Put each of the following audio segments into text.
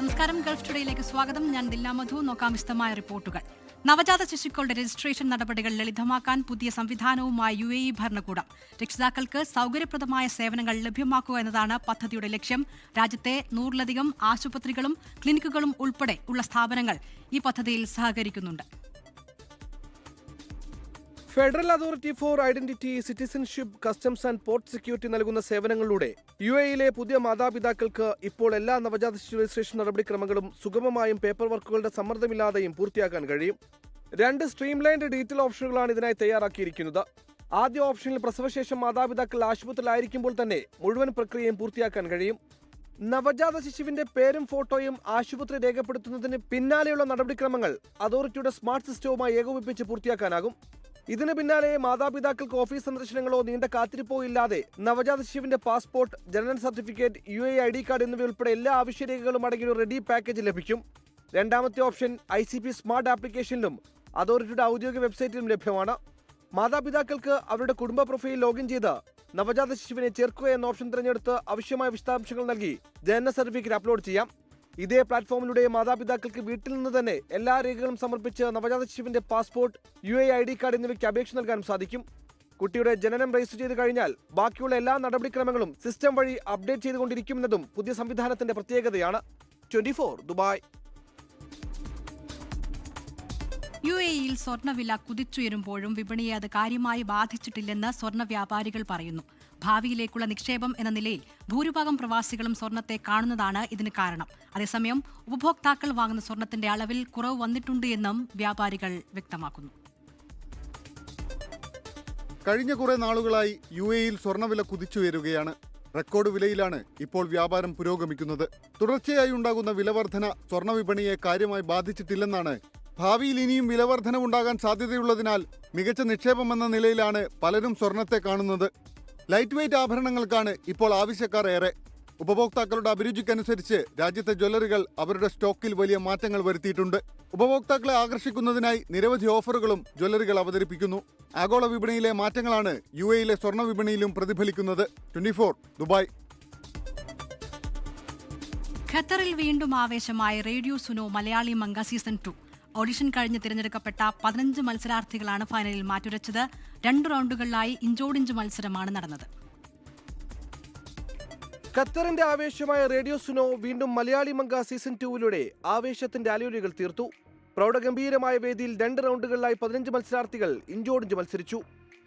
നമസ്കാരം. ഗൾഫ് ടുഡേയിലേക്ക് സ്വാഗതം. ഞാൻ ദില്ല മധു. നോക്കാം വിശദമായ റിപ്പോർട്ടുകൾ. നവജാത ശിശുക്കളുടെ രജിസ്ട്രേഷൻ നടപടികൾ ലളിതമാക്കാൻ പുതിയ സംവിധാനവുമായി UAE ഭരണകൂടം. രക്ഷിതാക്കൾക്ക് സൗകര്യപ്രദമായ സേവനങ്ങൾ ലഭ്യമാക്കുക എന്നതാണ് പദ്ധതിയുടെ ലക്ഷ്യം. രാജ്യത്തെ 100-ലധികം ആശുപത്രികളും ക്ലിനിക്കുകളും ഉൾപ്പെടെ ഉള്ള സ്ഥാപനങ്ങൾ ഈ പദ്ധതിയിൽ സഹകരിക്കുന്നുണ്ട്. Federal authority for identity, citizenship, customs and port security നൽകുന്ന സേവനങ്ങളിലൂടെ UAE-യിലെ പുതിയ മാതാപിതാക്കൾക്ക് ഇപ്പോൾ എല്ലാ നവജാത ശിശു രജിസ്ട്രേഷൻ നടപടിക്രമങ്ങളും സുഗമമായും പേപ്പർ വർക്കുകളുടെ സമ്മർദ്ദമില്ലാതെയും പൂർത്തിയാക്കാൻ കഴിയും. 2 സ്ട്രീംലൈൻഡ് ഡീറ്റെയിൽ ഓപ്ഷനുകളാണ് ഇതിനായി തയ്യാറാക്കിയിരിക്കുന്നത്. ആദ്യ ഓപ്ഷനിൽ പ്രസവശേഷം മാതാപിതാക്കൾ ആശുപത്രിയിലായിരിക്കുമ്പോൾ തന്നെ മുഴുവൻ പ്രക്രിയയും പൂർത്തിയാക്കാൻ കഴിയും. നവജാത ശിശുവിന്റെ പേരും ഫോട്ടോയും ആശുപത്രി രേഖപ്പെടുത്തുന്നതിന് പിന്നാലെയുള്ള നടപടിക്രമങ്ങൾ അതോറിറ്റിയുടെ സ്മാർട്ട് സിസ്റ്റവുമായി ഏകോപിപ്പിച്ച് പൂർത്തിയാക്കാനാകും. ഇതിന് പിന്നാലെ മാതാപിതാക്കൾക്ക് ഓഫീസ് സന്ദർശനങ്ങളോ നീണ്ട കാത്തിരിപ്പോ ഇല്ലാതെ നവജാത ശിശുവിന്റെ പാസ്പോർട്ട്, ജനന സർട്ടിഫിക്കറ്റ്, UAE ID കാർഡ് എന്നിവയുൾപ്പെടെ എല്ലാ ആവശ്യരേഖകളും അടങ്ങിയ ഒരു റെഡി പാക്കേജ് ലഭിക്കും. രണ്ടാമത്തെ ഓപ്ഷൻ ICP സ്മാർട്ട് ആപ്ലിക്കേഷനിലും അതോറിറ്റിയുടെ ഔദ്യോഗിക വെബ്സൈറ്റിലും ലഭ്യമാണ്. മാതാപിതാക്കൾക്ക് അവരുടെ കുടുംബ പ്രൊഫൈൽ ലോഗിൻ ചെയ്ത് നവജാത ശിശുവിനെ ചേർക്കുക എന്ന ഓപ്ഷൻ തിരഞ്ഞെടുത്ത് ആവശ്യമായ വിശദാംശങ്ങൾ നൽകി ജനന സർട്ടിഫിക്കറ്റ് അപ്ലോഡ് ചെയ്യാം. ഇതേ പ്ലാറ്റ്ഫോമിലൂടെ മാതാപിതാക്കൾക്ക് വീട്ടിൽ നിന്ന് തന്നെ എല്ലാ രേഖകളും സമർപ്പിച്ച് നവജാത ശിശുവിന്റെ പാസ്പോർട്ട്, UAE ID കാർഡ് എന്നിവയ്ക്ക് അപേക്ഷ നൽകാനും സാധിക്കും. കുട്ടിയുടെ ജനനം രജിസ്റ്റർ ചെയ്ത് കഴിഞ്ഞാൽ ബാക്കിയുള്ള എല്ലാ നടപടിക്രമങ്ങളും സിസ്റ്റം വഴി അപ്ഡേറ്റ് ചെയ്തുകൊണ്ടിരിക്കുമെന്നതും പുതിയ സംവിധാനത്തിന്റെ പ്രത്യേകതയാണ്. 24 ദുബായ്. UAE-യിൽ സ്വർണ്ണവില കുതിച്ചുയരുമ്പോഴും വിപണിയെ അത് കാര്യമായി ബാധിച്ചിട്ടില്ലെന്ന് സ്വർണ്ണ വ്യാപാരികൾ പറയുന്നു. ഭാവിയിലേക്കുള്ള നിക്ഷേപം എന്ന നിലയിൽ ഭൂരിഭാഗം പ്രവാസികളും സ്വർണ്ണത്തെ കാണുന്നതാണ് ഇതിന് കാരണം. അതേസമയം ഉപഭോക്താക്കൾ വാങ്ങുന്ന സ്വർണ്ണത്തിന്റെ അളവിൽ കുറവ് വന്നിട്ടുണ്ട് എന്നും വ്യാപാരികൾ വ്യക്തമാക്കുന്നു. കഴിഞ്ഞ കുറെ നാളുകളായി UAE-യിൽ സ്വർണ്ണവില കുതിച്ചുയരുകയാണ്. റെക്കോർഡ് വിലയിലാണ് ഇപ്പോൾ വ്യാപാരം പുരോഗമിക്കുന്നത്. തുടർച്ചയായി ഉണ്ടാകുന്ന വിലവർധന സ്വർണ്ണ വിപണിയെ കാര്യമായി ബാധിച്ചിട്ടില്ലെന്നാണ്. ഭാവിയിൽ ഇനിയും വിലവർധനവുണ്ടാകാൻ സാധ്യതയുള്ളതിനാൽ മികച്ച നിക്ഷേപമെന്ന നിലയിലാണ് പലരും സ്വർണ്ണത്തെ കാണുന്നത്. ലൈറ്റ് വെയ്റ്റ് ആഭരണങ്ങൾക്കാണ് ഇപ്പോൾ ആവശ്യക്കാർ ഏറെ. ഉപഭോക്താക്കളുടെ അഭിരുചിക്കനുസരിച്ച് രാജ്യത്തെ ജ്വല്ലറികൾ അവരുടെ സ്റ്റോക്കിൽ വലിയ മാറ്റങ്ങൾ വരുത്തിയിട്ടുണ്ട്. ഉപഭോക്താക്കളെ ആകർഷിക്കുന്നതിനായി നിരവധി ഓഫറുകളും ജ്വല്ലറികൾ അവതരിപ്പിക്കുന്നു. ആഗോള വിപണിയിലെ മാറ്റങ്ങളാണ് UAE-യിലെ സ്വർണ്ണ വിപണിയിലും പ്രതിഫലിക്കുന്നത്. 24 ദുബായ്. ഖത്തറിൽ വീണ്ടും ആവേശമായ radio Suno Malayali Manka season 2. Audition കഴിഞ്ഞ് തിരഞ്ഞെടുക്കപ്പെട്ട 15 മത്സരാർത്ഥികളാണ് ഫൈനലിൽ മാറ്റുരച്ചത്. 2 റൗണ്ടുകളിലായി ഇഞ്ചോടിഞ്ച് മത്സരമാണ് നടന്നത്. ഖത്തറിന്റെ ആവേശമായ റേഡിയോ സുനോ വീണ്ടും മലയാളി മംഗ സീസൺ 2-ലൂടെ ആവേശത്തിന്റെ അലയൊലികൾ തീർത്തു. പ്രൗഢഗംഭീരമായ വേദിയിൽ 2 റൗണ്ടുകളിലായി 15 മത്സരാർത്ഥികൾ ഇഞ്ചോടിഞ്ച് മത്സരിച്ചു.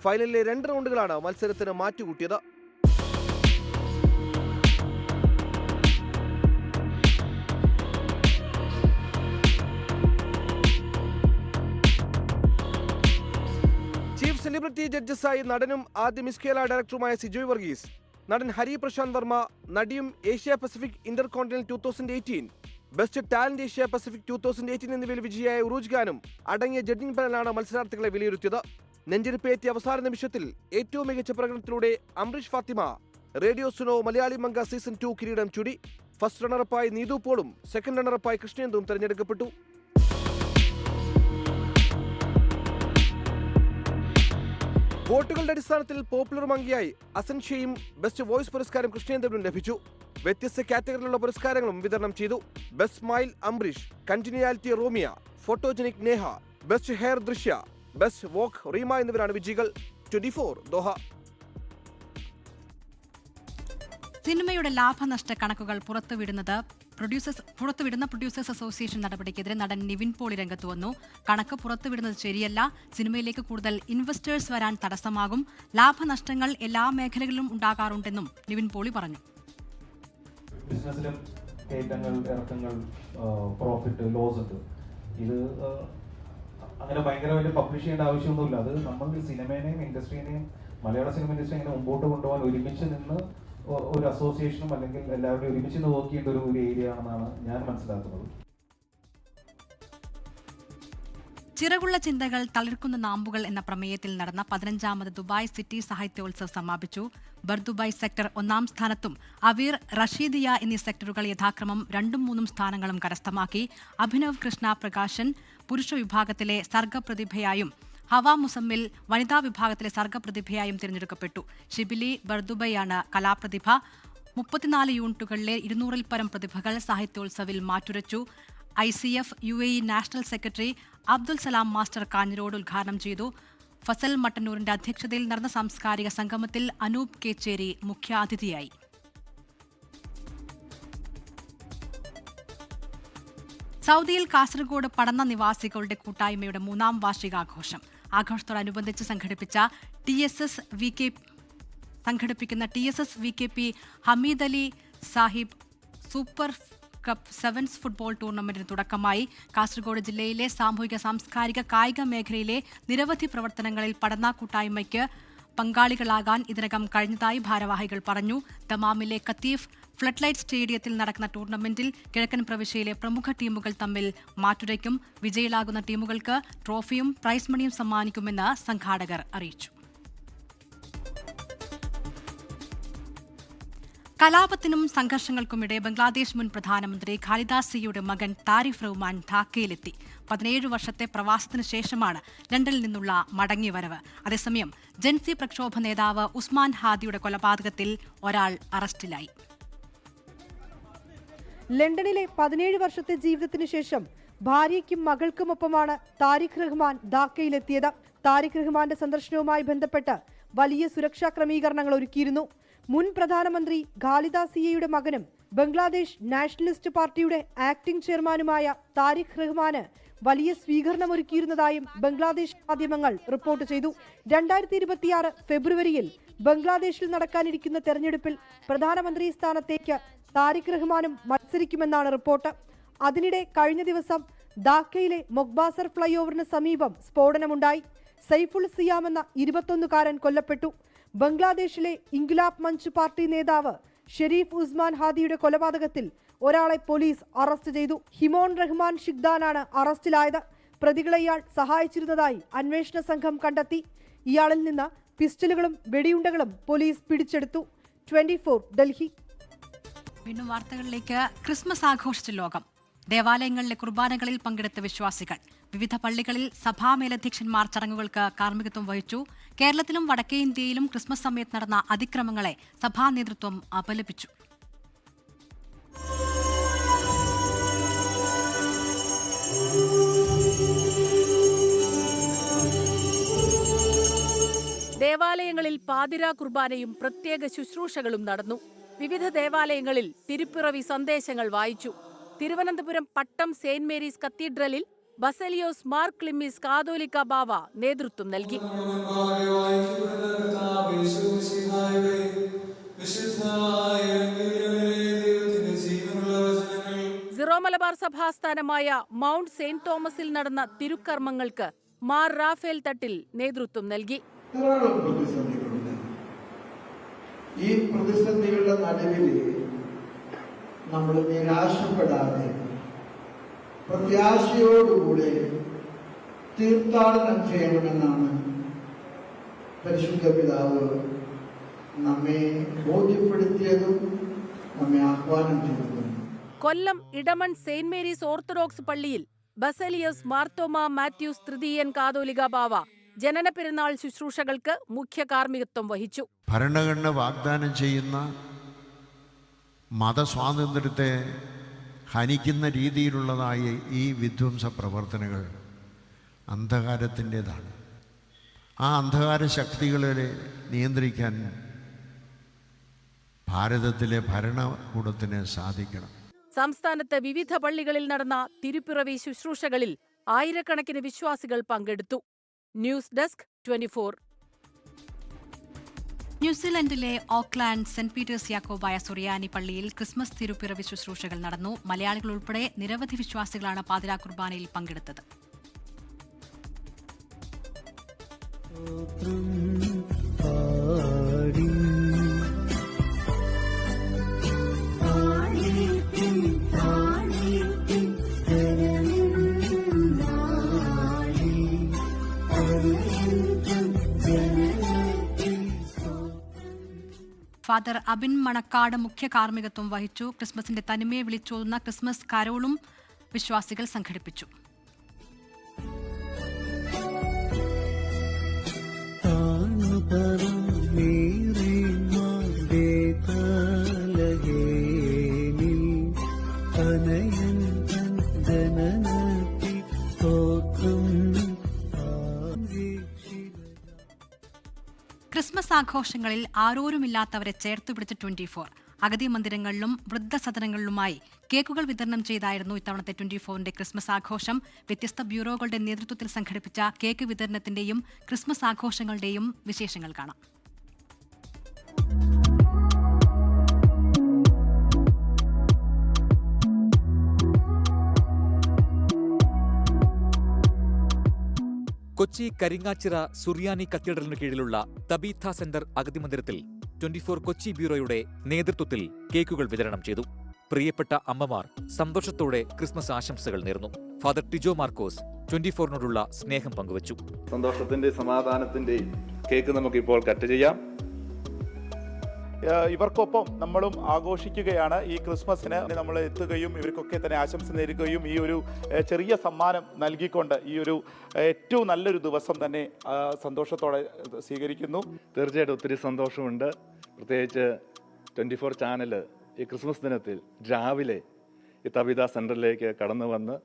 ഫൈനലിലെ 2 റൗണ്ടുകളാണ് മത്സരത്തിന് മാറ്റുകൂട്ടിയത്. ചീഫ് സെലിബ്രിറ്റി ജഡ്ജസായി നടനും ആദ്യ മിസ്കേല ഡയറക്ടറുമായ സിജോയ് വർഗീസ്, നടൻ ഹരി പ്രശാന്ത് വർമ്മ, നടിയും Asia Pacific Inter continental 2018, best talent Asia Pacific 2018 എന്നിവയിൽ വിജയിയായ ഉറൂജ് ഖാനും അടങ്ങിയ ജഡ്ജിംഗ് പാനലാണ് മത്സരാർത്ഥികളെ വിലയിരുത്തിയത്. നെഞ്ചിരിപ്പേറ്റിയ അവസാന നിമിഷത്തിൽ ഏറ്റവും മികച്ച പ്രകടനത്തിലൂടെ അംറിഷ് ഫാത്തിമ റേഡിയോ സുനോ മലയാളി മംഗ സീസൺ 2 കിരീടം ചൂടി. ഫസ്റ്റ് റണ്ണറപ്പായി നീതു പോളും സെക്കൻഡ് റണ്ണറപ്പായി കൃഷ്ണേന്ദുവും തെരഞ്ഞെടുക്കപ്പെട്ടു. വോട്ടുകളുടെ അടിസ്ഥാനത്തിൽ പോപ്പുലർ മങ്കിയായി അസൻഷയും ബെസ്റ്റ് വോയിസ് പുരസ്കാരം കൃഷ്ണേന്ദുവിനും ലഭിച്ചു. വ്യത്യസ്ത കാറ്റഗറിയിലുള്ള പുരസ്കാരങ്ങളും വിതരണം ചെയ്തു. ബെസ്റ്റ് സ്മൈൽ അംബരീഷ്, കണ്ടിന്യൂയാലിറ്റി Romiya, photogenic Neha, best hair Drishya, best walk Reema എന്നിവരാണ് വിജയികൾ. 24 ദോഹ. സിനിമയുടെ ലാഭനഷ്ട കണക്കുകൾ പുറത്തുവിടുന്ന പ്രൊഡ്യൂസേഴ്സ് അസോസിയേഷൻ നടപടിക്കെതിരെ നടൻ നിവിൻ പോളി രംഗത്ത് വന്നു. കണക്ക് പുറത്തുവിടുന്നത് ശരിയല്ല. സിനിമയിലേക്ക് കൂടുതൽ ഇൻവെസ്റ്റേഴ്സ് വരാൻ തടസ്സമാകും. ലാഭനഷ്ടങ്ങൾ എല്ലാ മേഖലകളിലും ഉണ്ടാകാറുണ്ടെന്നും നിവിൻ പോളി പറഞ്ഞു. ബിസിനസ്സിലും കയറ്റങ്ങൾ, ഇറക്കങ്ങൾ, പ്രോഫിറ്റ്, ലോസ് ഉണ്ട്. ഇത് അങ്ങനെ ഭയങ്കര വലിയ പബ്ലിഷ് ചെയ്യേണ്ട ആവശ്യമൊന്നുമില്ല. അത് നമ്മൾ സിനിമേനെയും ഇൻഡസ്ട്രീനെയും മലയാള സിനിമ ഇൻഡസ്ട്രി എങ്ങനെ മുമ്പോട്ട് കൊണ്ടുപോകാൻ ഒരുമിച്ച് നിന്ന് ഒരു അസോസിയേഷനും അല്ലെങ്കിൽ എല്ലാവരുടെയും ഒരുമിച്ച് നോക്കിയിട്ട് ഒരു ഏരിയ ആണെന്നാണ് ഞാൻ മനസ്സിലാക്കുന്നത്. ചിറകുള്ള ചിന്തകൾ തളിർക്കുന്ന നാമ്പുകൾ എന്ന പ്രമേയത്തിൽ നടന്ന 15ാമത് ദുബായ് സിറ്റി സാഹിത്യോത്സവ് സമാപിച്ചു. ബർദുബായ് സെക്ടർ 1ാം സ്ഥാനത്തും അവീർ, റഷീദിയ എന്നീ സെക്ടറുകൾ യഥാക്രമം 2ഉം 3ഉം സ്ഥാനങ്ങളും കരസ്ഥമാക്കി. അഭിനവ് കൃഷ്ണ പ്രകാശൻ പുരുഷ വിഭാഗത്തിലെ സർഗപ്രതിഭയായും ഹവ മുസമ്മിൽ വനിതാ വിഭാഗത്തിലെ സർഗപ്രതിഭയായും തിരഞ്ഞെടുക്കപ്പെട്ടു. ഷിബിലി ബർദുബയാണ് കലാപ്രതിഭ. 34 യൂണിറ്റുകളിലെ 200-ൽ പരം പ്രതിഭകൾ സാഹിത്യോത്സവിൽ മാറ്റുരച്ചു. ICF UAE national secretary Abdul Salam master Kanhirode ഉദ്ഘാടനം ചെയ്തു. ഫസൽ മട്ടന്നൂരിന്റെ അധ്യക്ഷതയിൽ നടന്ന സാംസ്കാരിക സംഗമത്തിൽ അനൂപ് കേച്ചേരി മുഖ്യാതിഥിയായി. സൗദിയിൽ കാസർഗോഡ് പടന്ന നിവാസികളുടെ കൂട്ടായ്മയുടെ 3ാം വാർഷികാഘോഷം. ആഘോഷത്തോടനുബന്ധിച്ച് സംഘടിപ്പിക്കുന്ന TSS VKP Hameed Ali Sahib super cup sevens football ടൂർണമെന്റിന് തുടക്കമായി. കാസർഗോഡ് ജില്ലയിലെ സാമൂഹിക സാംസ്കാരിക കായിക മേഖലയിലെ നിരവധി പ്രവർത്തനങ്ങളിൽ പടന്ന കൂട്ടായ്മയ്ക്ക് പങ്കാളികളാകാൻ ഇതിനകം കഴിഞ്ഞതായി ഭാരവാഹികൾ പറഞ്ഞു. ദമാമിലെ കത്തീഫ് ഫ്ലഡ്ലൈറ്റ് സ്റ്റേഡിയത്തിൽ നടക്കുന്ന ടൂർണമെന്റിൽ കിഴക്കൻ പ്രവിശ്യയിലെ പ്രമുഖ ടീമുകൾ തമ്മിൽ മാറ്റുരയ്ക്കും. വിജയികളാകുന്ന ടീമുകൾക്ക് ട്രോഫിയും പ്രൈസ് മണിയും സമ്മാനിക്കുമെന്ന് സംഘാടകർ അറിയിച്ചു. കലാപത്തിനും സംഘർഷങ്ങൾക്കുമിടെ ബംഗ്ലാദേശ് മുൻ പ്രധാനമന്ത്രി ഖാലിദ സിയുടെ മകൻ താരിഖ് റഹ്മാൻ ധാക്കയിലെത്തി. 17 വർഷത്തെ പ്രവാസത്തിന് ശേഷമാണ് ലണ്ടനിൽ നിന്നുള്ള മടങ്ങിവരവ്. അതേസമയം ജൻസി പ്രക്ഷോഭ നേതാവ് ഉസ്മാൻ ഹാദിയുടെ കൊലപാതകത്തിൽ ഒരാൾ അറസ്റ്റിലായി. ലണ്ടനിലെ 17 വർഷത്തെ ജീവിതത്തിന് ശേഷം ഭാര്യയ്ക്കും മകൾക്കുമൊപ്പമാണ് താരിഖ് റഹ്മാൻ ധാക്കയിലെത്തിയത്. താരിഖ് റഹ്മാന്റെ സന്ദർശനവുമായി ബന്ധപ്പെട്ട് വലിയ സുരക്ഷാ ക്രമീകരണങ്ങൾ ഒരുക്കിയിരുന്നു. മുൻ പ്രധാനമന്ത്രി ഖാലിദ സിയയുടെ മകനും ബംഗ്ലാദേശ് നാഷണലിസ്റ്റ് പാർട്ടിയുടെ ആക്ടിംഗ് ചെയർമാനുമായ താരിഖ് റഹ്മാന് വലിയ സ്വീകരണം ഒരുക്കിയിരുന്നതായും ബംഗ്ലാദേശ് മാധ്യമങ്ങൾ റിപ്പോർട്ട് ചെയ്തു. 2026 ഫെബ്രുവരിയിൽ ബംഗ്ലാദേശിൽ നടക്കാനിരിക്കുന്ന തെരഞ്ഞെടുപ്പിൽ പ്രധാനമന്ത്രി സ്ഥാനത്തേക്ക് താരിഖ് റഹ്മാനും മത്സരിക്കുമെന്നാണ് റിപ്പോർട്ട്. അതിനിടെ കഴിഞ്ഞ ദിവസം ധാക്കയിലെ മൊഗ്ബാസർ ഫ്ലൈ ഓവറിന് സമീപം സ്ഫോടനമുണ്ടായി. സൈഫുൾ സിയാം എന്ന 21-കാരൻ കൊല്ലപ്പെട്ടു. ബംഗ്ലാദേശിലെ ഇൻക്ലാബ് മഞ്ച് പാർട്ടി നേതാവ് ഷെരീഫ് ഉസ്മാൻ ഹാദിയുടെ കൊലപാതകത്തിൽ ഒരാളെ പോലീസ് അറസ്റ്റ് ചെയ്തു. ഹിമോൺ റഹ്മാൻ ഷിഖ്ദാനാണ് അറസ്റ്റിലായത്. പ്രതികളെ ഇയാൾ സഹായിച്ചിരുന്നതായി അന്വേഷണ സംഘം കണ്ടെത്തി. ഇയാളിൽ നിന്ന് പിസ്റ്റലുകളും വെടിയുണ്ടകളും പോലീസ് പിടിച്ചെടുത്തു. 24 ഡൽഹി. വീണ്ടും വാർത്തകളിലേക്ക്. ക്രിസ്മസ് ആഘോഷിച്ച ലോകം. ദേവാലയങ്ങളിലെ കുർബാനകളിൽ പങ്കെടുത്ത വിശ്വാസികൾ. വിവിധ പള്ളികളിൽ സഭാമേലധ്യക്ഷന്മാർ ചടങ്ങുകൾക്ക് കാർമ്മികത്വം വഹിച്ചു. കേരളത്തിലും വടക്കേ ഇന്ത്യയിലും ക്രിസ്മസ് സമയത്ത് നടന്ന അതിക്രമങ്ങളെ സഭാ നേതൃത്വം അപലപിച്ചു. ദേവാലയങ്ങളിൽ പാതിരാ കുർബാനയും പ്രത്യേക ശുശ്രൂഷകളും നടന്നു. വിവിധ ദേവാലയങ്ങളിൽ തിരുപ്പിറവി സന്ദേശങ്ങൾ വായിച്ചു. തിരുവനന്തപുരം പട്ടം സെയിന്റ് മേരീസ് കത്തീഡ്രലിൽ ബസലിയോസ് മാർ ക്ലിമ്മിസ് കാതോലിക്ക ബാവ നേതൃത്വം നൽകി. സിറോ മലബാർ സഭാസ്ഥാനമായ മൗണ്ട് സെയിന്റ് തോമസിൽ നടന്ന തിരുക്കർമ്മങ്ങൾക്ക് മാർ റാഫേൽ തട്ടിൽ നേതൃത്വം നൽകി. ഈ പ്രതിസന്ധികളുടെ നടുവിൽ നമ്മൾ നിരാശപ്പെടാതെ പ്രത്യാശയോടുകൂടെ തീർത്ഥാടനം ചെയ്യണമെന്നാണ് പരിശുദ്ധ പിതാവ് നമ്മെ ബോധ്യപ്പെടുത്തിയതും നമ്മെ ആഹ്വാനം ചെയ്തതും. കൊല്ലം ഇടമൺ സെയിന്റ് മേരീസ് ഓർത്തഡോക്സ് പള്ളിയിൽ ബസലിയോസ് മാർത്തോമ മാത്യൂസ് തൃതീയൻ കാതോലിക ബാവ ജനന പെരുന്നാൾ ശുശ്രൂഷകൾക്ക് മുഖ്യ കാർമ്മികത്വം വഹിച്ചു. ഭരണഘടന വാഗ്ദാനം ചെയ്യുന്ന മതസ്വാതന്ത്ര്യത്തെ ഹനിക്കുന്ന രീതിയിലുള്ളതായ ഈ വിധ്വംസ പ്രവർത്തനങ്ങൾ അന്ധകാരത്തിൻ്റെതാണ്. ആ അന്ധകാര ശക്തികളെ നിയന്ത്രിക്കാൻ ഭാരതത്തിലെ ഭരണകൂടത്തിന് സാധിക്കണം. സംസ്ഥാനത്ത് വിവിധ പള്ളികളിൽ നടന്ന തിരുപ്പിറവി ശുശ്രൂഷകളിൽ ആയിരക്കണക്കിന് വിശ്വാസികൾ പങ്കെടുത്തു. News desk 24. ന്യൂസിലൻഡിലെ Auckland saint Peter's Yakobaya Suriyani പള്ളിയിൽ ക്രിസ്മസ് തിരുപ്പിറവി ശുശ്രൂഷകൾ നടന്നു. മലയാളികൾ ഉൾപ്പെടെ നിരവധി വിശ്വാസികളാണ് പാതിരാ കുർബാനയിൽ പങ്കെടുത്തത്. ഫാദർ അബിൻ മണക്കാട് മുഖ്യ കാർമ്മികത്വം വഹിച്ചു. ക്രിസ്മസിന്റെ തനിമയെ വിളിച്ചോതുന്ന ക്രിസ്മസ് കരോളും വിശ്വാസികൾ സംഘടിപ്പിച്ചു. താഴ്ന്നു പറ ക്രിസ്മസ് ആഘോഷങ്ങളിൽ ആരോരുമില്ലാത്തവരെ ചേർത്തുപിടിച്ച് 24. അഗതി മന്ദിരങ്ങളിലും വൃദ്ധസദനങ്ങളിലുമായി കേക്കുകൾ വിതരണം ചെയ്തായിരുന്നു ഇത്തവണത്തെ 24ന്റെ ക്രിസ്മസ് ആഘോഷം. വ്യത്യസ്ത ബ്യൂറോകളുടെ നേതൃത്വത്തിൽ സംഘടിപ്പിച്ച കേക്ക് വിതരണത്തിന്റെയും ക്രിസ്മസ് ആഘോഷങ്ങളുടെയും വിശേഷങ്ങൾ കാണാം. കൊച്ചി കരിങ്ങാച്ചിറ സുറിയാനി കത്തീഡ്രലിന് കീഴിലുള്ള തബീഥ സെന്റർ അഗതി മന്ദിരത്തിൽ 24 കൊച്ചി ബ്യൂറോയുടെ നേതൃത്വത്തിൽ കേക്കുകൾ വിതരണം ചെയ്തു. പ്രിയപ്പെട്ട അമ്മമാർ സന്തോഷത്തോടെ ക്രിസ്മസ് ആശംസകൾ നേർന്നു. ഫാദർ ടിജോ മാർക്കോസ് 24നോടുള്ള സ്നേഹം പങ്കുവച്ചു. സന്തോഷത്തിന്റെ സമാധാനത്തിന്റെയും കേക്ക് നമുക്കിപ്പോൾ കട്ട് ചെയ്യാം. ഇവർക്കൊപ്പം നമ്മളും ആഘോഷിക്കുകയാണ്. ഈ ക്രിസ്മസിന് നമ്മൾ എത്തുകയും ഇവർക്കൊക്കെ തന്നെ ആശംസ നേരുകയും ഈ ഒരു ചെറിയ സമ്മാനം നൽകിക്കൊണ്ട് ഈ ഒരു ഏറ്റവും നല്ലൊരു ദിവസം തന്നെ സന്തോഷത്തോടെ സ്വീകരിക്കുന്നു. തീർച്ചയായിട്ടും ഒത്തിരി സന്തോഷമുണ്ട്. പ്രത്യേകിച്ച് 24 ചാനൽ ഈ ക്രിസ്മസ് ദിനത്തിൽ രാവിലെ ഈ തബീഥ സെൻറ്ററിലേക്ക് കടന്നു വന്ന്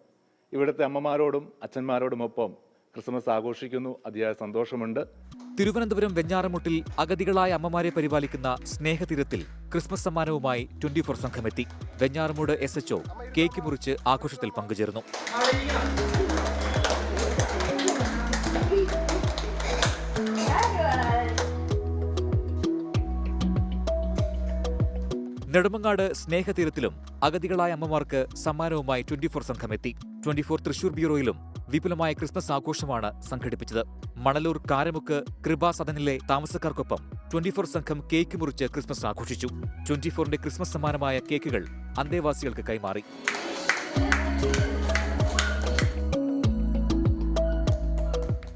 ഇവിടുത്തെ അമ്മമാരോടും അച്ഛന്മാരോടുമൊപ്പം ക്രിസ്മസ് ആഘോഷിക്കുന്നു. അതിയായ സന്തോഷമുണ്ട്. തിരുവനന്തപുരം വെഞ്ഞാറമൂട്ടിൽ അഗതികളായ അമ്മമാരെ പരിപാലിക്കുന്ന സ്നേഹതീരത്തിൽ ക്രിസ്മസ് സമ്മാനവുമായി 24 സംഘമെത്തി. വെഞ്ഞാറമൂട് SHO കേക്ക് മുറിച്ച് ആഘോഷത്തിൽ പങ്കുചേർന്നു. നെടുമങ്ങാട് സ്നേഹതീരത്തിലും അഗതികളായ അമ്മമാർക്ക് സമ്മാനവുമായി 24 സംഘമെത്തി. 24 തൃശൂർ ബ്യൂറോയിലും വിപുലമായ ക്രിസ്മസ് ആഘോഷമാണ് സംഘടിപ്പിച്ചത്. മണലൂർ കാരമുക്ക് കൃപാസദനിലെ താമസക്കാർക്കൊപ്പം 24 സംഘം കേക്ക് മുറിച്ച് ക്രിസ്മസ് ആഘോഷിച്ചു. 24ന്റെ ക്രിസ്മസ് സമ്മാനമായ കേക്കുകൾ അന്തേവാസികൾക്ക് കൈമാറി.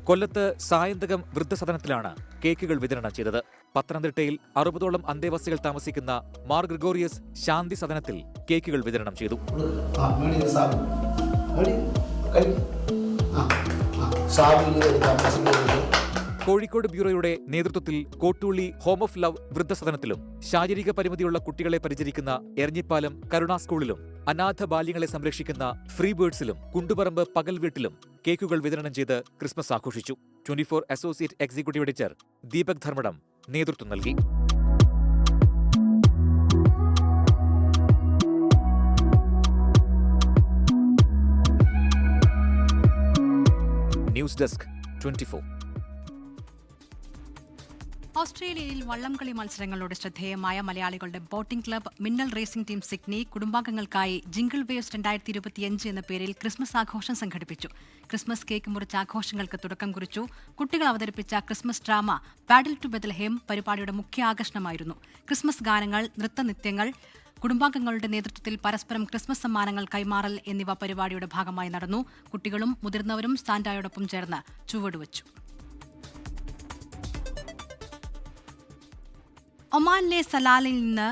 കൊല്ലത്ത് സായന്തകം വൃദ്ധസദനത്തിലാണ് കേക്കുകൾ വിതരണം ചെയ്തത്. പത്തനംതിട്ടയിൽ 60ഓളം അന്തേവാസികൾ താമസിക്കുന്ന മാർ ഗ്രിഗോറിയസ് ശാന്തി സദനത്തിൽ കേക്കുകൾ വിതരണം ചെയ്തു. കോഴിക്കോട് ബ്യൂറോയുടെ നേതൃത്വത്തിൽ കോട്ടൂളി ഹോം ഓഫ് ലവ് വൃദ്ധസദനത്തിലും ശാരീരിക പരിമിതിയുള്ള കുട്ടികളെ പരിചരിക്കുന്ന എരഞ്ഞിപ്പാലം കരുണാ സ്കൂളിലും അനാഥ ബാല്യങ്ങളെ സംരക്ഷിക്കുന്ന ഫ്രീ ബേർഡ്സിലും കുണ്ടുപറമ്പ് പകൽ വീട്ടിലും കേക്കുകൾ വിതരണം ചെയ്ത് ക്രിസ്മസ് ആഘോഷിച്ചു. 24 associate executive editor Deepak Dharmadam നേതൃത്വം നൽകി. News desk 24. ഓസ്ട്രേലിയയിൽ വള്ളംകളി മത്സരങ്ങളുടെ ശ്രദ്ധേയമായ മലയാളികളുടെ boating club Minnal racing team Sydney കുടുംബാംഗങ്ങൾക്കായി ജിംഗിൾ വേവ്സ് 2025 എന്ന പേരിൽ ക്രിസ്മസ് ആഘോഷം സംഘടിപ്പിച്ചു. ക്രിസ്മസ് കേക്ക് മുറിച്ച ആഘോഷങ്ങൾക്ക് തുടക്കം കുറിച്ചു. കുട്ടികൾ അവതരിപ്പിച്ച ക്രിസ്മസ് ഡ്രാമ പാഡിൽ ടു ബെത്ലഹേം പരിപാടിയുടെ മുഖ്യ ആകർഷണമായിരുന്നു. ക്രിസ്മസ് ഗാനങ്ങൾ, നൃത്തനിത്യങ്ങൾ, കുടുംബാംഗങ്ങളുടെ നേതൃത്വത്തിൽ പരസ്പരം ക്രിസ്മസ് സമ്മാനങ്ങൾ കൈമാറൽ എന്നിവ പരിപാടിയുടെ ഭാഗമായി നടന്നു. കുട്ടികളും മുതിർന്നവരും സാന്റായോടൊപ്പം ചേർന്ന് ചുവടുവച്ചു. ഒമാനിലെ സലാലയിൽ നിന്ന്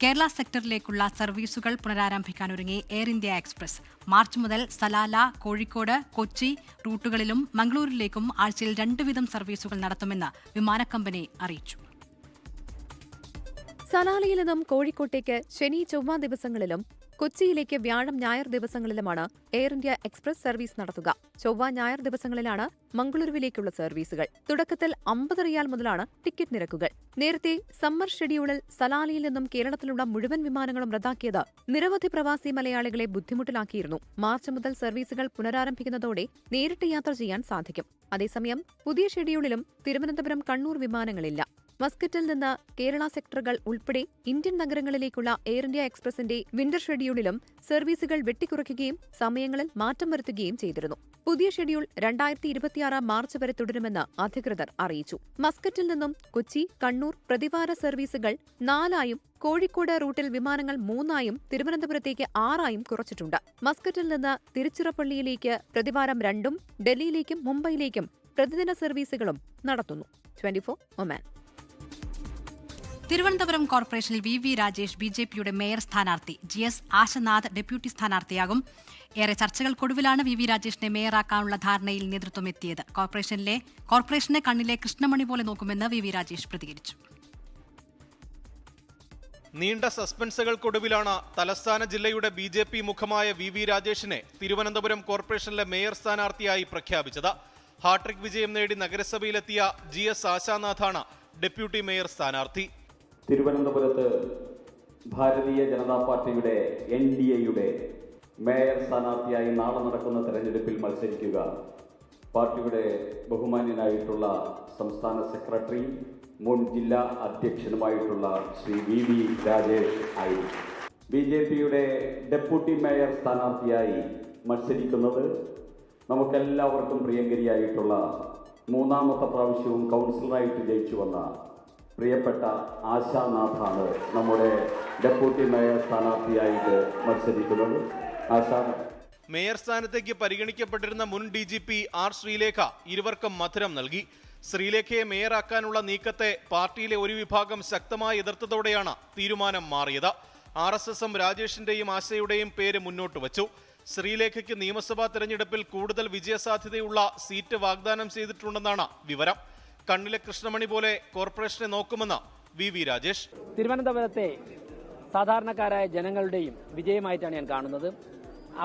കേരള സെക്ടറിലേക്കുള്ള സർവീസുകൾ പുനരാരംഭിക്കാനൊരുങ്ങി എയർ ഇന്ത്യ എക്സ്പ്രസ്. മാർച്ച് മുതൽ സലാല, കോഴിക്കോട്, കൊച്ചി റൂട്ടുകളിലും മംഗളൂരിലേക്കും ആഴ്ചയിൽ 2 വീതം സർവീസുകൾ നടത്തുമെന്ന് വിമാനക്കമ്പനി അറിയിച്ചു. സലാലയിൽ നിന്നും കോഴിക്കോട്ടേക്ക് ശനി, ചൊവ്വ ദിവസങ്ങളിലും കൊച്ചിയിലേക്ക് വ്യാഴം, ഞായർ ദിവസങ്ങളിലുമാണ് എയർ ഇന്ത്യ എക്സ്പ്രസ് സർവീസ് നടത്തുക. ചൊവ്വ, ഞായർ ദിവസങ്ങളിലാണ് മംഗളൂരുവിലേക്കുള്ള സർവീസുകൾ. തുടക്കത്തിൽ 50 റിയാൽ മുതലാണ് ടിക്കറ്റ് നിരക്കുകൾ. നേരത്തെ സമ്മർ ഷെഡ്യൂളിൽ സലാലയിൽ നിന്നും കേരളത്തിലുള്ള മുഴുവൻ വിമാനങ്ങളും റദ്ദാക്കിയത് നിരവധി പ്രവാസി മലയാളികളെ ബുദ്ധിമുട്ടിലാക്കിയിരുന്നു. മാർച്ച് മുതൽ സർവീസുകൾ പുനരാരംഭിക്കുന്നതോടെ നേരിട്ട് യാത്ര ചെയ്യാൻ സാധിക്കും. അതേസമയം പുതിയ ഷെഡ്യൂളിലും തിരുവനന്തപുരം, കണ്ണൂർ വിമാനങ്ങളില്ല. മസ്കറ്റിൽ നിന്ന് കേരള സെക്ടറുകൾ ഉൾപ്പെടെ ഇന്ത്യൻ നഗരങ്ങളിലേക്കുള്ള എയർ ഇന്ത്യ എക്സ്പ്രസിന്റെ വിന്റർ ഷെഡ്യൂളിലും സർവീസുകൾ വെട്ടിക്കുറയ്ക്കുകയും സമയങ്ങളിൽ മാറ്റം വരുത്തുകയും ചെയ്തിരുന്നു. പുതിയ ഷെഡ്യൂൾ 2026 മാർച്ച് വരെ തുടരുമെന്ന് അധികൃതർ അറിയിച്ചു. മസ്കറ്റിൽ നിന്നും കൊച്ചി, കണ്ണൂർ പ്രതിവാര സർവീസുകൾ 4ആയും കോഴിക്കോട് റൂട്ടിൽ വിമാനങ്ങൾ 3ആയും തിരുവനന്തപുരത്തേക്ക് 6ആയും കുറച്ചിട്ടുണ്ട്. മസ്കറ്റിൽ നിന്ന് തിരുച്ചിറപ്പള്ളിയിലേക്ക് പ്രതിവാരം 2ഉം ഡൽഹിയിലേക്കും മുംബൈയിലേക്കും പ്രതിദിന സർവീസുകളും നടത്തുന്നു. 24 ഒമാൻ. തിരുവനന്തപുരം കോർപ്പറേഷനിൽ വി രാജേഷ് BJPയുടെ മേയർ സ്ഥാനാർത്ഥി. GS ആശനാഥ് ഡെപ്യൂട്ടി സ്ഥാനാർത്ഥിയാകും. ഏറെ ചർച്ചകൾക്കൊടുവിലാണ് വി രാജേഷിനെ മേയറാക്കാനുള്ള ധാരണയിൽ നേതൃത്വം എത്തിയത്. കോർപ്പറേഷനെ കണ്ണിലെ കൃഷ്ണമണി പോലെ നോക്കുമെന്ന് വി രാജേഷ് പ്രതികരിച്ചു. നീണ്ട സസ്പെൻസുകൾക്കൊടുവിലാണ് തലസ്ഥാന ജില്ലയുടെ BJP മുഖമായ VV രാജേഷിനെ തിരുവനന്തപുരം കോർപ്പറേഷനിലെ മേയർ സ്ഥാനാർത്ഥിയായി പ്രഖ്യാപിച്ചത്. ഹാട്രിക് വിജയം നേടി നഗരസഭയിലെത്തിയ GS ആശാനാഥാണ് ഡെപ്യൂട്ടി മേയർ സ്ഥാനാർത്ഥി. തിരുവനന്തപുരത്ത് ഭാരതീയ ജനതാ പാർട്ടിയുടെ NDAയുടെ മേയർ സ്ഥാനാർത്ഥിയായി നാളെ നടക്കുന്ന തെരഞ്ഞെടുപ്പിൽ മത്സരിക്കുക പാർട്ടിയുടെ ബഹുമാന്യനായിട്ടുള്ള സംസ്ഥാന സെക്രട്ടറി മുൻ ജില്ലാ അധ്യക്ഷനുമായിട്ടുള്ള ശ്രീ VV രാജേഷ് ആയി. BJPയുടെ ഡെപ്യൂട്ടി മേയർ സ്ഥാനാർത്ഥിയായി മത്സരിക്കുന്നത് നമുക്കെല്ലാവർക്കും പ്രിയങ്കരിയായിട്ടുള്ള മൂന്നാമത്തെ പ്രാവശ്യവും കൗൺസിലറായിട്ട് ജയിച്ചു വന്ന പ്രിയപ്പെട്ട ആശാനാഥാണ് നമ്മുടെ ഡെപ്യൂട്ടി മേയർ സ്ഥാനാർത്ഥിയായിട്ട് മത്സരിക്കുന്നത്. മേയർ സ്ഥാനത്തേക്ക് പരിഗണിക്കപ്പെട്ടിരുന്ന മുൻ DGP R ശ്രീലേഖ ഇരുവർക്കും മധുരം നൽകി. ശ്രീലേഖയെ മേയറാക്കാനുള്ള നീക്കത്തെ പാർട്ടിയിലെ ഒരു വിഭാഗം ശക്തമായി എതിർത്തതോടെയാണ് തീരുമാനം മാറിയത്. RSSം രാജേഷിന്റെയും ആശയുടെയും പേര് മുന്നോട്ട് വച്ചു. ശ്രീലേഖയ്ക്ക് നിയമസഭാ തെരഞ്ഞെടുപ്പിൽ കൂടുതൽ വിജയസാധ്യതയുള്ള സീറ്റ് വാഗ്ദാനം ചെയ്തിട്ടുണ്ടെന്നാണ് വിവരം. കണ്ണിലെ കൃഷ്ണമണി പോലെ കോർപ്പറേഷനെ നോക്കുമെന്ന് VV രാജേഷ്. തിരുവനന്തപുരത്തെ സാധാരണക്കാരായ ജനങ്ങളുടെയും വിജയമായിട്ടാണ് ഞാൻ കാണുന്നത്.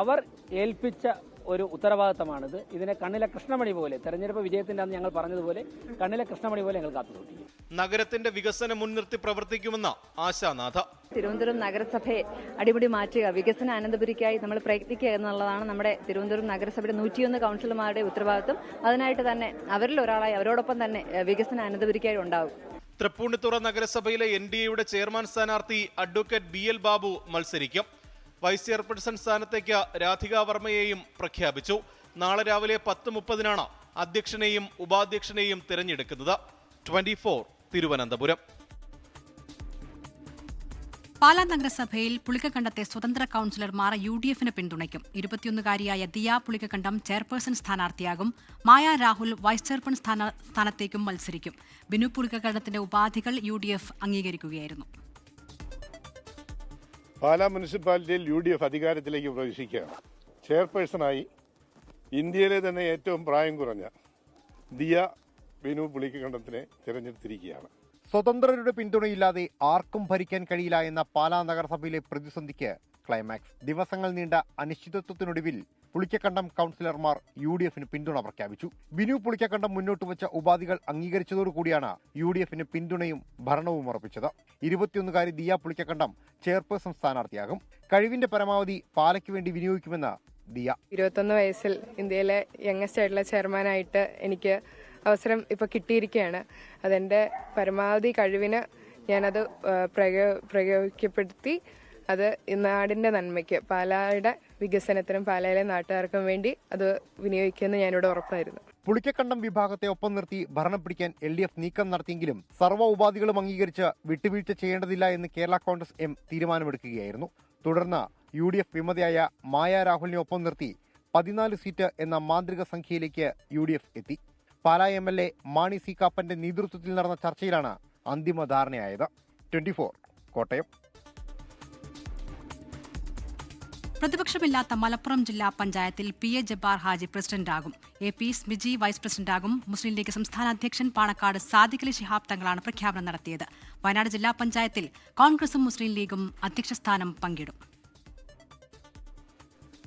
അവർ ഏൽപ്പിച്ച ഒരു ഉത്തരവാദിത്തമാണിത്. ഇതിനെ കണ്ണിലെ കൃഷ്ണമണി പോലെ, തെരഞ്ഞെടുപ്പ് വിജയത്തിന്റെ അന്ന് ഞങ്ങൾ പറഞ്ഞതുപോലെ കണ്ണിലെ കൃഷ്ണമണി പോലെ ഞങ്ങൾ കാത്തുസൂക്ഷിക്കും. നഗരത്തിന്റെ വികസനം മുൻനിർത്തി പ്രവർത്തിക്കുമെന്ന് ആശാനാഥ. തിരുവനന്തപുരം നഗരസഭയെ അടിമുടി മാറ്റുക, വികസന അനന്തപുരിക്കായി നമ്മൾ പ്രയത്നിക്കുക എന്നുള്ളതാണ് നമ്മുടെ തിരുവനന്തപുരം നഗരസഭയുടെ 101 കൗൺസിലർമാരുടെ ഉത്തരവാദിത്വം. അതിനായിട്ട് തന്നെ അവരിൽ ഒരാളായി അവരോടൊപ്പം തന്നെ വികസന അനന്തപുരിക്കായി ഉണ്ടാവും. തൃപ്പൂണിത്തുറ നഗരസഭയിലെ NDAയുടെ ചെയർമാൻ സ്ഥാനാർത്ഥി അഡ്വക്കേറ്റ് BL ബാബു മത്സരിക്കും. വൈസ് ചെയർപേഴ്സൺ സ്ഥാനത്തേക്ക് രാധിക വർമ്മയെയും പ്രഖ്യാപിച്ചു. നാളെ രാവിലെ 10:30 അധ്യക്ഷനെയും ഉപാധ്യക്ഷനെയും തിരഞ്ഞെടുക്കുന്നത്. 24 തിരുവനന്തപുരം. പാലാ നഗരസഭയിൽ പുളിക്കക്കണ്ടത്തെ സ്വതന്ത്ര കൌൺസിലർമാർ UDFന് പിന്തുണയ്ക്കും. 21-കാരിയായ ദിയ പുളിക്കക്കണ്ടം ചെയർപേഴ്സൺ സ്ഥാനാർത്ഥിയാകും. മായ രാഹുൽ വൈസ് ചെയർപേഴ്സൺ സ്ഥാനത്തേക്കും മത്സരിക്കും. ബിനു പുളിക്കക്കണ്ടത്തിന്റെ ഉപാധികൾ UDF അംഗീകരിക്കുകയായിരുന്നു. പാലാ മുനിസിപ്പാലിറ്റിയിൽ UDF അധികാരത്തിലേക്ക് പ്രവേശിക്കുകയാണ്. ചെയർപേഴ്സണായി ഇന്ത്യയിലെ തന്നെ ഏറ്റവും പ്രായം കുറഞ്ഞ ദിയ ബിനു പുളിക്കക്കണ്ടത്തിനെ തിരഞ്ഞെടുത്തിരിക്കുകയാണ്. സ്വതന്ത്രരുടെ പിന്തുണയില്ലാതെ ആർക്കും ഭരിക്കാൻ കഴിയില്ല എന്ന പാലാ നഗരസഭയിലെ പ്രതിസന്ധിക്ക് ക്ലൈമാക്സ്. ദിവസങ്ങൾ നീണ്ട അനിശ്ചിതത്വത്തിനൊടുവിൽ പുളിക്കക്കണ്ടം കൌൺസിലർമാർ UDFന് പിന്തുണ പ്രഖ്യാപിച്ചു. ബിനു പുളിക്കക്കണ്ടം മുന്നോട്ട് വെച്ച ഉപാധികൾ അംഗീകരിച്ചതോടുകൂടിയാണ് UDFന് പിന്തുണയും ഭരണവും ഉറപ്പിച്ചത്. 21-കാരി ദിയ പുളിക്കക്കണ്ടം ചെയർപേഴ്സൺ സ്ഥാനാർത്ഥിയാകും. കഴിവിന്റെ പരമാവധി പാലയ്ക്ക് വേണ്ടി വിനിയോഗിക്കുമെന്ന് ദിയ. 21 വയസ്സിൽ ഇന്ത്യയിലെ യങ്ങസ്റ്റ് ആയിട്ടുള്ള ചെയർമാനായിട്ട് എനിക്ക് അവസരം ഇപ്പോൾ കിട്ടിയിരിക്കുകയാണ്. അതെൻ്റെ പരമാവധി കഴിവിന് ഞാനത് പ്രയോഗിക്കപ്പെടുത്തി അത് നാടിൻ്റെ നന്മയ്ക്ക്, പാലായുടെ വികസനത്തിനും പാലായിലെ നാട്ടുകാർക്കും വേണ്ടി അത് വിനിയോഗിക്കുമെന്ന് ഞാനിവിടെ ഉറപ്പായിരുന്നു. പുളിക്കക്കണ്ടം വിഭാഗത്തെ ഒപ്പം നിർത്തി ഭരണം പിടിക്കാൻ LDF നീക്കം നടത്തിയെങ്കിലും സർവ്വ ഉപാധികളും അംഗീകരിച്ച് വിട്ടുവീഴ്ച ചെയ്യേണ്ടതില്ല എന്ന് കേരള കോൺഗ്രസ് M തീരുമാനമെടുക്കുകയായിരുന്നു. തുടർന്ന് UDF വിമതയായ മായ രാഹുലിനെ ഒപ്പം നിർത്തി 14 സീറ്റ് എന്ന മാന്ത്രിക സംഖ്യയിലേക്ക് UDF എത്തി. പാലാ MLA മാണി സി കാപ്പന്റെ നേതൃത്വത്തിൽ നടന്ന ചർച്ചയിലാണ് അന്തിമ ധാരണയായത്. 24 കോട്ടയം. പ്രതിപക്ഷമില്ലാത്ത മലപ്പുറം ജില്ലാ പഞ്ചായത്തിൽ PA ജബ്ബാർ ഹാജി പ്രസിഡന്റാകും. AP സ്മിജി വൈസ് പ്രസിഡന്റാകും. മുസ്ലിം ലീഗ് സംസ്ഥാന അധ്യക്ഷൻ പാണക്കാട് സാദിഖ് അലി ശിഹാബ് തങ്ങളാണ് പ്രഖ്യാപനം നടത്തിയത്. വയനാട് ജില്ലാ പഞ്ചായത്തിൽ കോൺഗ്രസും മുസ്ലിം ലീഗും അധ്യക്ഷസ്ഥാനം പങ്കിടും.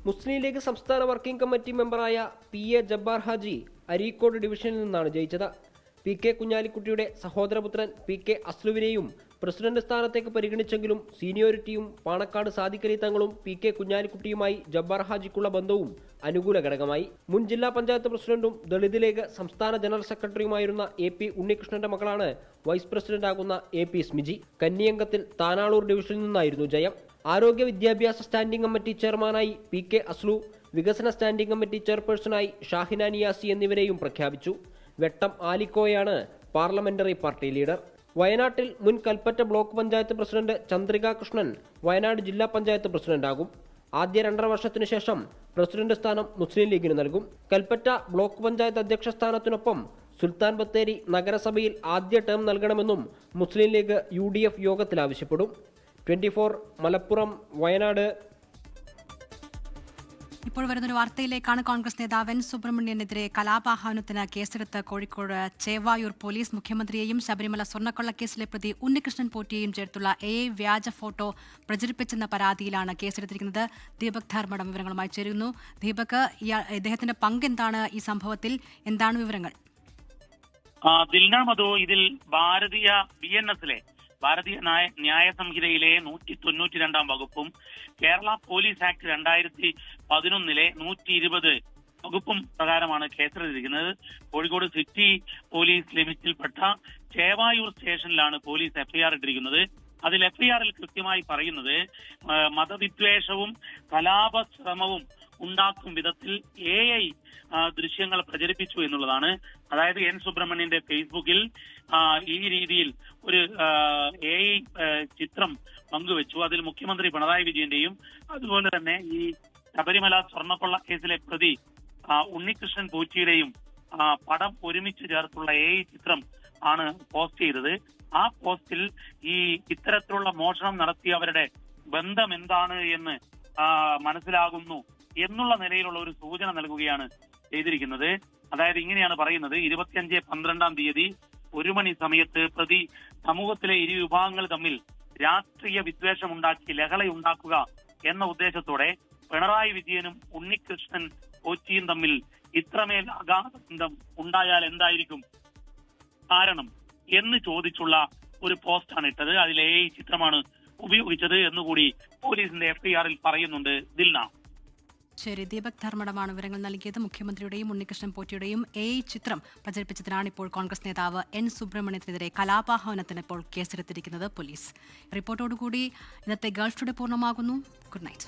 മുസ്ലിം ലീഗ് സംസ്ഥാന വർക്കിംഗ് കമ്മിറ്റി മെമ്പറായ PA ജബ്ബാർ ഹാജി അരീക്കോട് ഡിവിഷനിൽ നിന്നാണ് ജയിച്ചത്. PK കുഞ്ഞാലിക്കുട്ടിയുടെ സഹോദരപുത്രൻ PK അസ്ലുവിനെയും പ്രസിഡന്റ് സ്ഥാനത്തേക്ക് പരിഗണിച്ചെങ്കിലും സീനിയോറിറ്റിയും പാണക്കാട് സാദിഖ് അലി തങ്ങളും PK കുഞ്ഞാലിക്കുട്ടിയുമായി ജബ്ബാർ ഹാജിക്കുള്ള ബന്ധവും അനുകൂല ഘടകമായി. മുൻ ജില്ലാ പഞ്ചായത്ത് പ്രസിഡന്റും ദളിത് ലീഗ് സംസ്ഥാന ജനറൽ സെക്രട്ടറിയുമായിരുന്ന AP ഉണ്ണികൃഷ്ണന്റെ മകളാണ് വൈസ് പ്രസിഡന്റാകുന്ന AP സ്മിജി. കന്നിയംഗത്തിൽ താനാളൂർ ഡിവിഷനിൽ നിന്നായിരുന്നു ജയം. ആരോഗ്യ വിദ്യാഭ്യാസ സ്റ്റാൻഡിംഗ് കമ്മിറ്റി ചെയർമാനായി PK അസ്ലു, വികസന സ്റ്റാൻഡിംഗ് കമ്മിറ്റി ചെയർപേഴ്സണായി ഷാഹിന നിയാസി എന്നിവരെയും പ്രഖ്യാപിച്ചു. വെട്ടം ആലിക്കോയാണ് പാർലമെന്ററി പാർട്ടി ലീഡർ. വയനാട്ടിൽ മുൻ കൽപ്പറ്റ ബ്ലോക്ക് പഞ്ചായത്ത് പ്രസിഡന്റ് ചന്ദ്രിക കൃഷ്ണൻ വയനാട് ജില്ലാ പഞ്ചായത്ത് പ്രസിഡന്റാകും. ആദ്യ 2.5 വർഷത്തിനു ശേഷം പ്രസിഡന്റ് സ്ഥാനം മുസ്ലിം ലീഗിന് നൽകും. കൽപ്പറ്റ ബ്ലോക്ക് പഞ്ചായത്ത് അധ്യക്ഷ സ്ഥാനത്തിനൊപ്പം സുൽത്താൻ ബത്തേരി നഗരസഭയിൽ ആദ്യ ടേം നൽകണമെന്നും മുസ്ലിം ലീഗ് UDF യോഗത്തിൽ ആവശ്യപ്പെടും. 24 മലപ്പുറം വയനാട്. ഇപ്പോൾ വരുന്നൊരു വാർത്തയിലേക്കാണ്. കോൺഗ്രസ് നേതാവ് എൻ സുബ്രഹ്മണ്യനെതിരെ കലാപാഹ്വാനത്തിന് കേസെടുത്ത് കോഴിക്കോട് ചേവായൂർ പോലീസ്. മുഖ്യമന്ത്രിയെയും ശബരിമല സ്വർണ്ണക്കൊള്ളക്കേസിലെ പ്രതി ഉണ്ണികൃഷ്ണൻ പോറ്റിയെയും ചേർത്തുള്ള വ്യാജ ഫോട്ടോ പ്രചരിപ്പിച്ചെന്ന പരാതിയിലാണ് കേസെടുത്തിരിക്കുന്നത്. ദീപക് ധർമ്മടം വിവരങ്ങളുമായി ചേരുന്നു. ദീപക്, ഇദ്ദേഹത്തിന്റെ പങ്ക് എന്താണ് ഈ സംഭവത്തിൽ? എന്താണ് വിവരങ്ങൾ? ദിൽന മധു, ഇതിൽ ഭാരതീയ BNS-ലെ ഭാരതീയ ന്യായ സംഹിതയിലെ 192 വകുപ്പും കേരള പോലീസ് ആക്ട് 2011-ലെ 120 വകുപ്പും പ്രകാരമാണ് കേസെടുത്തിരിക്കുന്നത്. കോഴിക്കോട് സിറ്റി പോലീസ് ലിമിറ്റിൽപ്പെട്ട ചേവായൂർ സ്റ്റേഷനിലാണ് പോലീസ് FIR ഇട്ടിരിക്കുന്നത്. അതിൽ FIR-ൽ കൃത്യമായി പറയുന്നത് മതവിദ്വേഷവും കലാപശ്രമവും ഉണ്ടാക്കും വിധത്തിൽ AI ദൃശ്യങ്ങൾ പ്രചരിപ്പിച്ചു എന്നുള്ളതാണ്. അതായത് എൻ സുബ്രഹ്മണ്യന്റെ ഫേസ്ബുക്കിൽ ഈ രീതിയിൽ ഒരു AI ചിത്രം പങ്കുവച്ചു. അതിൽ മുഖ്യമന്ത്രി പിണറായി വിജയന്റെയും അതുപോലെ തന്നെ ഈ ശബരിമല സ്വർണ്ണക്കൊള്ള കേസിലെ പ്രതി ഉണ്ണികൃഷ്ണൻ പോറ്റിയുടെയും പടം ഒരുമിച്ച് ചേർത്തുള്ള AI ചിത്രം ആണ് പോസ്റ്റ് ചെയ്തത്. ആ പോസ്റ്റിൽ ഈ ഇത്തരത്തിലുള്ള മോഷണം നടത്തിയവരുടെ ബന്ധം എന്താണ് എന്ന് മനസ്സിലാകുന്നു എന്നുള്ള നിലയിലുള്ള ഒരു സൂചന നൽകുകയാണ് ചെയ്തിരിക്കുന്നത്. അതായത് ഇങ്ങനെയാണ് പറയുന്നത്: 25/12 1 മണി സമയത്ത് പ്രതി സമൂഹത്തിലെ ഇരു വിഭാഗങ്ങൾ തമ്മിൽ രാഷ്ട്രീയ വിദ്വേഷമുണ്ടാക്കി ലഹളയുണ്ടാക്കുക എന്ന ഉദ്ദേശത്തോടെ പിണറായി വിജയനും ഉണ്ണികൃഷ്ണൻ പോറ്റിയും തമ്മിൽ ഇത്രമേൽ അഗാധ ബന്ധം ഉണ്ടായാൽ എന്തായിരിക്കും കാരണം എന്ന് ചോദിച്ചുള്ള ഒരു പോസ്റ്റാണ് ഇട്ടത്. അതിൽ AI ചിത്രമാണ് ഉപയോഗിച്ചത് എന്നുകൂടി പോലീസിന്റെ FIR-ൽ പറയുന്നുണ്ട്. ദിൽന. ശരി, ദീപക് ധർമ്മടമാണ് വിവരങ്ങൾ നൽകിയത്. മുഖ്യമന്ത്രിയുടെയും ഉണ്ണികൃഷ്ണൻ പോറ്റിയുടെയും AI ചിത്രം പ്രചരിപ്പിച്ചതിനാണ് ഇപ്പോൾ കോൺഗ്രസ് നേതാവ് എൻ സുബ്രഹ്മണ്യത്തിനെതിരെ കലാപാഹ്വാനത്തിന് ഇപ്പോൾ കേസെടുത്തിരിക്കുന്നത് പോലീസ്. റിപ്പോർട്ടോടുകൂടി ഇന്നത്തെ ഗൾഫ് ടുഡേ പൂർണ്ണമാകുന്നു. Good night.